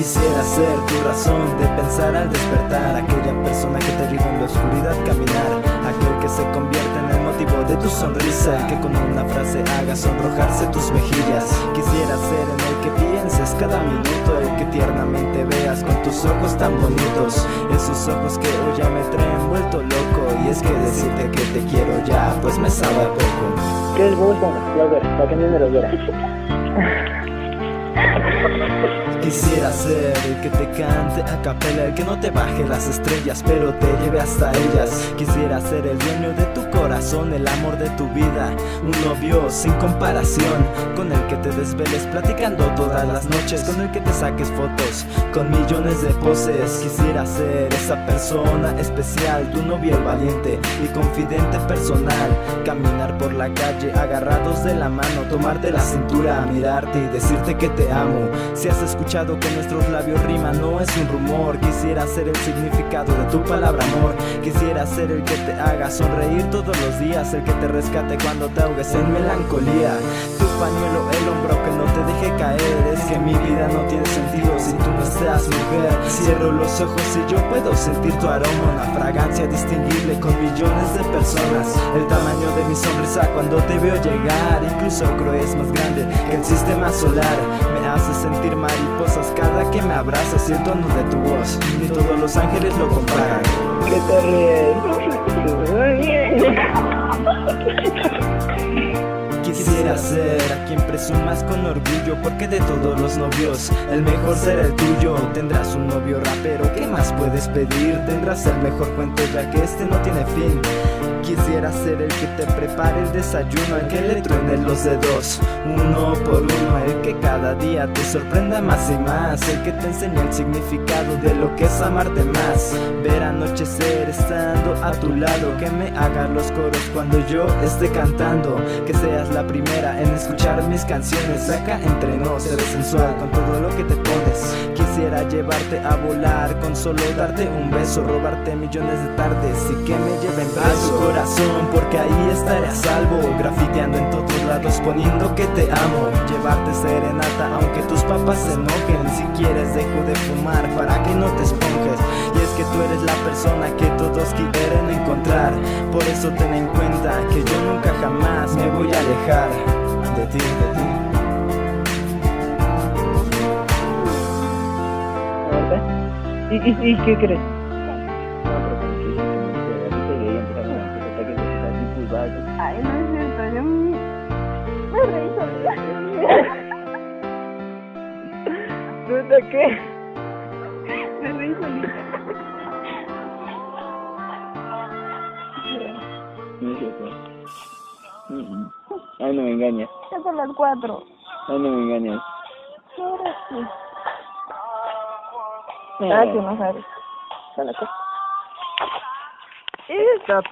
Quisiera ser tu razón de pensar al despertar, aquella persona que te ayuda en la oscuridad caminar, aquel que se convierte en el motivo de tu sonrisa, el que con una frase haga sonrojarse tus mejillas. Quisiera ser en el que pienses cada minuto, el que tiernamente veas con tus ojos tan bonitos, esos ojos que hoy ya me traen vuelto loco. Y es que decirte que te quiero ya, pues me sabe a poco. ¿Qué es vos con los veras? ¿Para qué me los veras? Quisiera ser el que te cante a capela, el que no te baje las estrellas pero te lleve hasta ellas. Quisiera ser el dueño de tu corazón, el amor de tu vida, un novio sin comparación, con el que te desveles platicando todas las noches, con el que te saques fotos con millones de poses. Quisiera ser esa persona especial, tu novia el valiente y confidente personal, caminar por la calle agarrados de la mano, tomarte la cintura, mirarte y decirte que te amo. Si has escuchado que nuestros labios riman, no es un rumor. Quisiera ser el significado de tu palabra amor. Quisiera ser el que te haga sonreír todos los días, el que te rescate cuando te ahogues en melancolía, tu pañuelo, el hombro que no te deje caer. Es que mi vida no tiene sentido si tú no estás, mujer. Cierro los ojos y yo puedo sentir tu aroma, una fragancia distinguible con millones de personas, el tamaño de mi sonrisa cuando te veo llegar. Incluso creo es más grande que el sistema solar, me hace sentir mariposas cada que me abrazas y el tono de tu voz ni todos los ángeles lo comparan. ¿Qué te ríes? Quisiera ser a quien presumas con orgullo, porque de todos los novios el mejor será el tuyo. Tendrás un novio rapero, ¿qué más puedes pedir? Tendrás el mejor cuento ya que este no tiene fin. Quisiera ser el que te prepare el desayuno, el que le truene los dedos uno por uno, el que cada día te sorprenda más y más, el que te enseñe el significado de lo que es amarte más. Ver anochecer estando a tu lado, que me haga los coros cuando yo esté cantando, que seas la primera en escuchar mis canciones. Acá entre nos eres sensual con todo lo que te pones. Quisiera llevarte a volar con solo darte un beso, robarte millones de tardes y que me lleven a tu corazón, porque ahí estaré a salvo, grafiteando en todos lados poniendo que te amo. Llevarte serenata aunque tus papás se enojen, si quieres dejo de fumar para que no te esponjes. Y es que tú eres la persona que todos quieren encontrar, por eso ten en cuenta que yo nunca jamás me voy a alejar de ti, de ti. ¿Y qué crees? No, pero como que dijiste que ahorita y empezaron a empezar ataques de así pulvados. Ay, no es cierto, yo me reí solita. ¿Puta qué? Me reí solita. No es cierto. Ay, no me engañas. Ya son las 4. Ay, no me engañas. ¿Qué hora sí? Ah, que no sabes. Dale, pues. Stop.